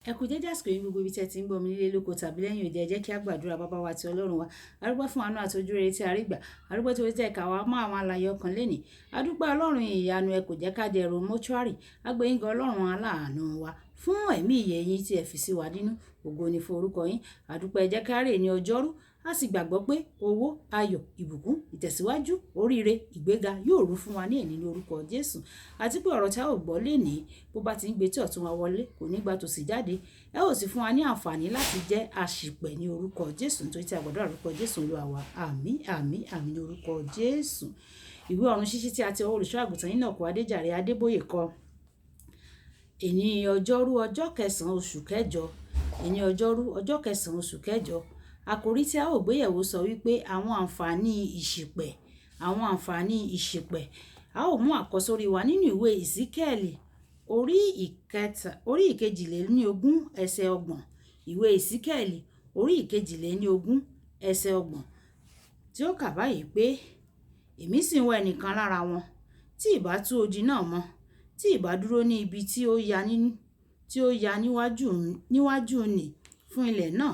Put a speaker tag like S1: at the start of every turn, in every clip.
S1: ẹ kú dédé àsìkò yìí gbogbo ibi tí ẹ ti ń gbọ́ mi nílé lóko tàbí lẹ́yìn òde, ẹ jẹ́ kí a gbàdúrà. Bàbá wa ti Ọlọ́run wa, a dúpẹ́ fún àánú àti ojú rere tí a rí gbà, a dúpẹ́ tó tẹ́ ká wa mọ́ àwọn alààyè ọkàn lénìí, a dúpẹ́ Ọlọ́run ìyanu, ẹ kò jẹ́ ká dẹrù mọ́ṣúárì, a gbé yín gan Ọlọ́run aláàánú wa fún ẹ̀mí ìyè yín tí ẹ fi sí wa nínú. Ògo ni fún orúkọ yín. A dúpẹ́, ẹ jẹ́ ká rè ní ọjọ́rú, a sì gbàgbọ́ pé owó, ayọ̀, ìbùkún, ìtẹ̀síwájú, oríire, ìgbéga yóò rú fún wa ní èní ní orúkọ Jésù. Àti pé ọ̀rọ̀ tí a ò gbọ́ lénìí, bó bá ti ń gbé tí ọ̀tún wa wọlé, kò ní gba tòsì jáde, ẹ ó sì fún wa ní àǹfààní láti jẹ́ àṣìpẹ̀ ní orúkọ Jésù, nítorí tí a gbọ́dọ̀ orúkọ Jésù Olúwa wa. Àmín, àmín, àmín ní orúkọ Jésù. Ìwé ọ̀run ṣíṣí tí a ti ọwọ́ olùṣọ́ àgùntàn Enoch Adeboye kọ. Èní ọjọ́rú ọjọ́ kẹsàn-án oṣù kẹjọ. Èní ọjọ́rú ọjọ́ kẹsàn-án oṣù kẹjọ. Àkòrí tí a ó gbéyẹ̀wò sọ wípé àwọn àǹfààní ìṣìpẹ̀. Àwọn àǹfààní ìṣìpẹ̀. A ó mú àkọ́sórí wa nínú ìwé Ìsíkẹ́ẹ̀lì orí ìkejìléníogún ẹsẹ̀ ọgbọ̀n. Ìwé Ìsíkẹ́ẹ̀lì orí ìkejìléníogún ẹsẹ̀ ọgbọ̀n, tí ó kà báyìí pé, èmi sì ń wá ẹnìkan lára wọn tí ìbá tú odi náà mọ́, tí ìbá dúró ní ibi tí ó ya níwájú nì fún ilẹ̀ náà,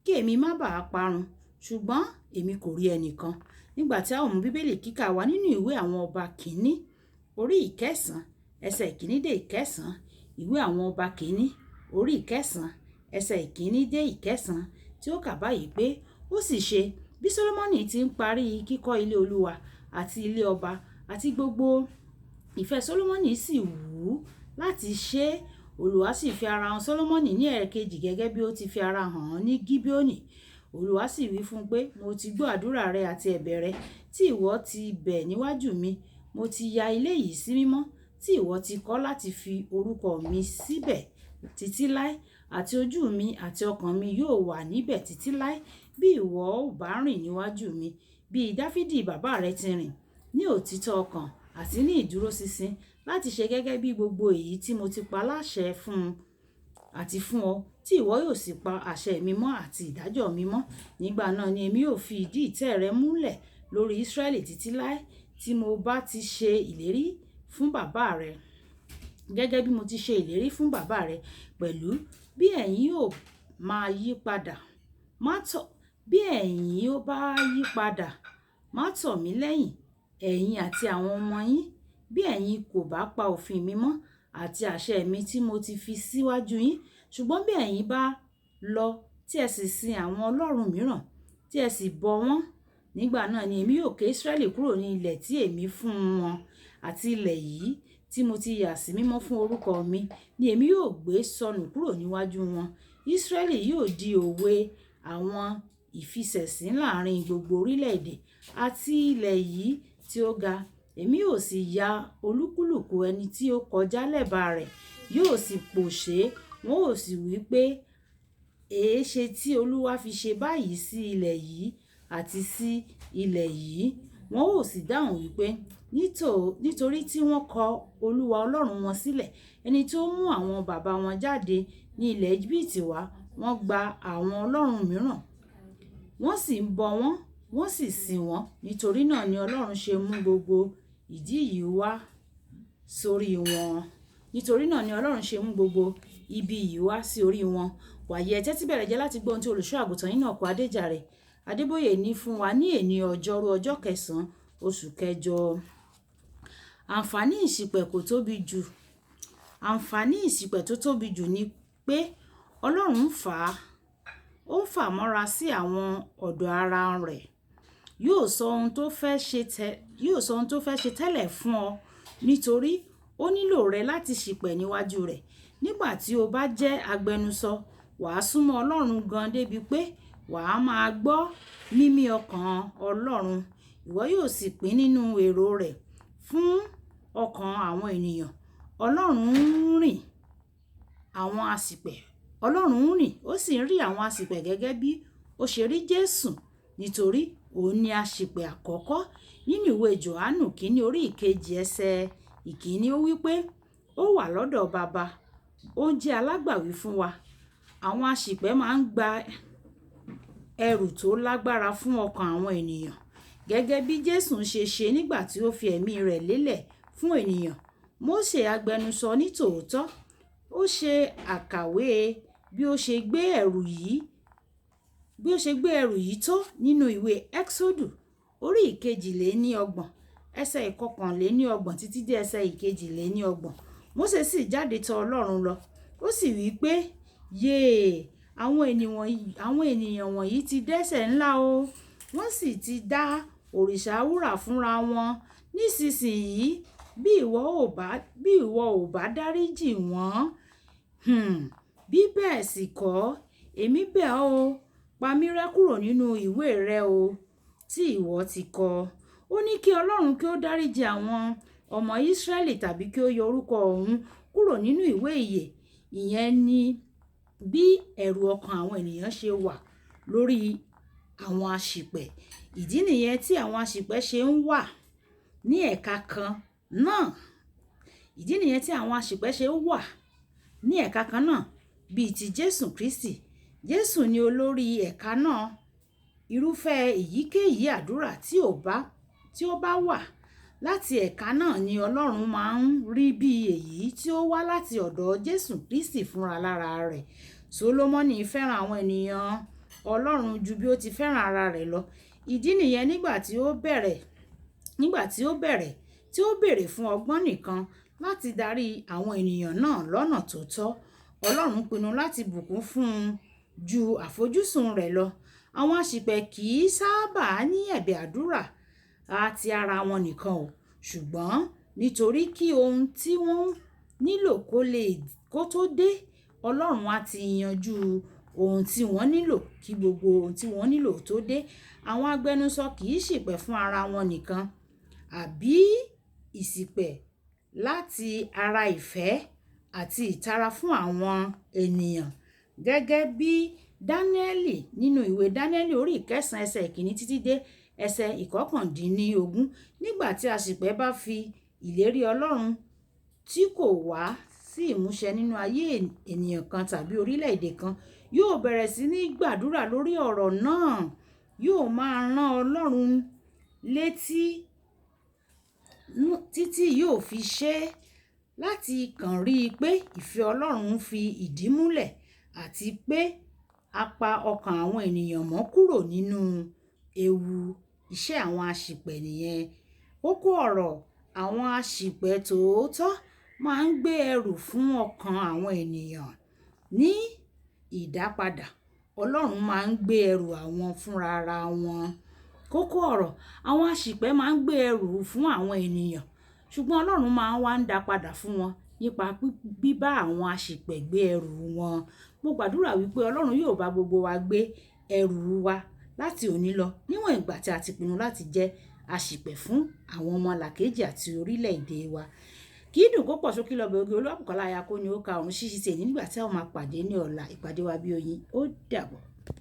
S1: kí èmi má bàa parun, ṣùgbọ́n èmi kò rí ẹnìkan. Nígbà tí a ó mú bíbélì kíkà wa nínú ìwé àwọn ọba kìíní orí ìkẹsàn-án ẹsẹ̀ ìkíní dé ìkẹsàn-án. Ìwé àwọn ọba kìíní orí ìkẹsàn-án ẹsẹ̀ ìkíní dé ìkẹsàn-án, tí ó kà báyìí pé, ó sì ṣe bí Sólómọ́nì ti ń parí kíkọ́ ilé Olúwa àti ilé ọba, àti gbogbo ìfẹ́ Sólómọ́nì sì wù ú láti ṣe, Olúwa sì fi ara hàn Sólómọ́nì ní ẹ̀ẹ̀kejì gẹ́gẹ́ bí ó ti fi ara hàn án ní Gíbíónì. Olúwa sì wí fún un pé, mo ti gbọ́ àdúrà rẹ àti ẹ̀bẹ̀ rẹ tí ìwọ ti bẹ̀ níwájú mi. Mo ti ya ilé yìí sí mímọ́ tí ìwọ ti kọ́ láti fi orúkọ mi síbẹ̀ títí láé, àti ojú mi àti ọkàn mi yóò wà níbẹ̀ títí láé, bí ìwọ ò bá rìn níwájú mi bí Dáfídì bàbá rẹ ti rìn, ní òtítọ́ ọkàn àti ní ìdúróṣinṣin, láti ṣe gẹ́gẹ́ bí gbogbo èyí tí mo ti pa láṣẹ fún un àti fún ọ, tí ìwọ yóò sì pa àṣẹ mi mọ́ àti ìdájọ́ mi mọ́. Nígbà náà ni èmi yóò fi ìdí ìtẹ́ rẹ múlẹ̀ lórí Ísírẹ́lì títí láé, tí mo bá ti ṣe ìlérí fún bàbá rẹ, gẹ́gẹ́ bí mo ti ṣe ìlérí fún bàbá rẹ. Pẹ̀lú bí ẹ̀yin yóò máa yí padà, bí ẹ̀yin yóò bá yí padà, má tọ̀ mí lẹ́yìn, ẹ̀yin àti àwọn ọmọ yín, bí ẹ̀yin kò bá pa òfin mi mọ́ àti àṣẹ mi tí mo ti fi síwájú yín. Ṣùgbọ́n bí ẹ̀yin bá lọ tí ẹ sì sin àwọn ọlọ́run mìíràn, tí ẹ sì bọ wọ́n, nígbà náà ni èmi yóò ké Ísírẹ́lì kúrò ní ilẹ̀ tí èmi fún wọn, àti ilẹ̀ yìí tí mo ti yà sí mímọ́ fún orúkọ mi, ni èmi yóò gbé sọnù kúrò níwájú wọn. Ísírẹ́lì yóò di òwe àwọn ìfisẹ̀sín láàrin gbogbo orílẹ̀-èdè àti ilẹ̀ yìí tí ó ga. Èmi yóò sì ya olúkúlùkù ẹni tí ó kọjá lẹ́bàá rẹ̀, yóò sì pòṣé, wọn ó sì wí pé, èéṣe tí Olúwa fi ṣe báyìí sí ilẹ̀ yìí àti sí ilẹ̀ yìí? Wọn ó sì dáhùn wípé, nítorí tí wọ́n kọ Olúwa Ọlọ́run wọn sílẹ̀, ẹni tó mú àwọn bàbá wọn jáde ní ilẹ̀ Íjíbítì wá. Wọ́n gba àwọn ọlọ́run mìíràn, wọ́n sì ń bọ wọ́n, wọ́n sì sìn wọ́n. Nítorí náà ni Ọlọ́run ṣe mú gbogbo ìdí yìí wá sórí wọn. Nítorí náà ni Ọlọ́run ṣe mú gbogbo ibi yìí wá sí orí wọn. Wàyí ẹ tẹ́tí bẹ̀rẹ̀ jẹ́ láti gbọ́ ohun tí olùṣọ́ àgùntàn Enoch Adeboye ní fún wa ní èní ọjọ́rú ọjọ́ kẹsàn-án oṣù kẹjọ. Àǹfààní ìṣìpẹ̀ kò tóbi jù. Àǹfààní ìṣìpẹ̀ tó tóbi jù ni pé Ọlọ́run ń fà mọ́ra sí àwọn ọ̀dọ̀ ara rẹ̀. Yóò sọ ohun tó fẹ́ ṣe tẹ́lẹ̀ fún ọ, nítorí ó nílò rẹ láti ṣìpẹ̀ níwájú rẹ̀. Nígbà tí o bá jẹ́ agbẹnusọ, wàá súnmọ́ Ọlọ́run gan débi pé wàá máa gbọ́ mímí ọkàn Ọlọ́run. Ìwọ yóò sì pín nínú èrò rẹ̀ fún ọkàn àwọn ènìyàn. Ọlọ́run ń rìn, ó sì ń rí àwọn aṣìpẹ̀ gẹ́gẹ́ bí ó ṣe rí Jésù, nítorí òun ni aṣìpẹ̀ àkọ́kọ́. Nínú ìwé Jòhánù kìíní orí ìkejì ẹsẹ̀ ìkíní, ó wí pé, ó wà lọ́dọ̀ Baba, ó jẹ́ alágbàwí fún wa. Àwọn aṣìpẹ̀ máa ń gba ẹrù tó lágbára fún ọkàn àwọn ènìyàn, gẹ́gẹ́ bí Jésù ṣe ṣe nígbà tí ó fi ẹ̀mí rẹ̀ lélẹ̀ fún ènìyàn. Mósè agbẹnusọ ní tòótọ́, ó ṣe àkàwé bí ó ṣe gbé ẹrù yìí tó nínú ìwé Ẹ́kísódù orí ìkejìléníọgbọ̀n ẹsẹ̀ ìkọkànléníọgbọ̀n títí dé ẹsẹ̀ ìkejìléníọgbọ̀n. Mósè sì jáde tọ̀ Ọlọ́run lọ, ó sì wí pé, yéè, àwọn ènìyàn wọ̀nyí ti dẹ́ṣẹ̀ ńlá o, wọ́n sì ti dá òrìṣà wúrà fúnra wọn. Nísinsìnyí bí ìwọ ò bá dáríjì wọ́n, bí bẹ́ẹ̀ sì kọ́, èmi bẹ̀ ọ́ o, pa mí rẹ́ kúrò nínú ìwé rẹ o tí ìwọ ti kọ. Ó ní kí Ọlọ́run kí ó dáríjì àwọn ọmọ Ísírẹ́lì tàbí kí ó yọ orúkọ òun kúrò nínú ìwé ìyè. Ìyẹn ni bí ẹ̀rù ọkàn àwọn ènìyàn ṣe wà lórí àwọn aṣìpẹ̀. Ìdí nìyẹn tí àwọn aṣìpẹ̀ ṣe ń wà ní ẹ̀ka kan náà. Ìdí nìyẹn tí àwọn aṣìpẹ̀ ṣe ń wà ní ẹ̀ka kan náà bíi ti Jésù Kristi. Jésù ni olórí ẹ̀ka náà. Irúfẹ́ èyíkéyìí àdúrà tí ó bá wà láti ẹ̀ka náà ni Ọlọ́run máa ń rí bí èyí tí ó wá láti ọ̀dọ̀ Jésù Kristi fúnra lára rẹ̀. Sólómọ́nì fẹ́ràn àwọn ènìyàn Ọlọ́run ju bí ó ti fẹ́ràn ara rẹ̀ lọ. Ìdí nìyẹn nígbà tí ó béèrè fún ọgbọ́n nìkan láti darí àwọn ènìyàn náà lọ́nà tó tọ́, Ọlọ́run pinnu láti bùkún fún un ju àfojúsùn rẹ̀ lọ. Àwọn aṣìpẹ̀ kì í sábà ní ẹ̀bẹ̀ àdúrà àti ara wọn nìkan o, ṣùgbọ́n nítorí kí ohun tí wọ́n nílò kó tó dé, Ọlọ́run á ti yanjú ohun tí wọ́n nílò kí gbogbo ohun tí wọ́n nílò tó dé. Àwọn agbẹnusọ kì í ṣìpẹ̀ fún ara wọn nìkan àbí ìṣìpẹ̀ láti ara ìfẹ́ àti ìtara fún àwọn ènìyàn. Gẹ́gẹ́ bí Dáníẹ́lì nínú ìwé Dáníẹ́lì orí 9 ẹsẹ̀ 1 títí dé ẹsẹ̀ 19. Nígbà tí aṣìpẹ̀ bá fi ìlérí Ọlọ́run tí kò wá sí ìmúṣẹ nínú ayé ènìyàn kan tàbí orílẹ̀-èdè kan, yóò bẹ̀rẹ̀ sí ní gbàdúrà lórí ọ̀rọ̀ náà. Yóò máa rán Ọlọ́run létí títí yóò fi ṣe láti kàn rí i pé ìfẹ́ Ọlọ́run fi ìdí múlẹ̀ àti pé a pa ọkàn àwọn ènìyàn mọ́ kúrò nínú ewu. Iṣẹ́ àwọn aṣìpẹ̀ nìyẹn. Kókó ọ̀rọ̀: àwọn aṣìpẹ̀ tòótọ́ máa ń gbé ẹrù fún ọkàn àwọn ènìyàn. Ní ìdápadà, Ọlọ́run máa ń gbé ẹrù àwọn fúnra ara wọn. Kókó ọ̀rọ̀: àwọn aṣìpẹ̀ máa ń gbé ẹrù fún àwọn ènìyàn, ṣùgbọ́n Ọlọ́run máa ń wá ń dá padà fún wọn nípa bíbá àwọn aṣìpẹ̀ gbé ẹrù wọn. Mo gbàdúrà wípé Ọlọ́run yóò bá gbogbo wa gbé ẹrù wa láti òní lọ, níwọ̀n ìgbà tí a ti pinnu láti jẹ́ aṣìpẹ̀ fún àwọn ọmọlàkejì àti orílẹ̀-èdè wa. Kì í dùn kó pọ̀ ṣókí lọ́bẹ̀ oge, Olúwabùkọ́lá aya kó ni ó ka ọ̀run ṣíṣí tè nígbà tí a máa pàdé ní ọ̀la. Ìpàdé wa bí oyin. Ó dàbọ̀.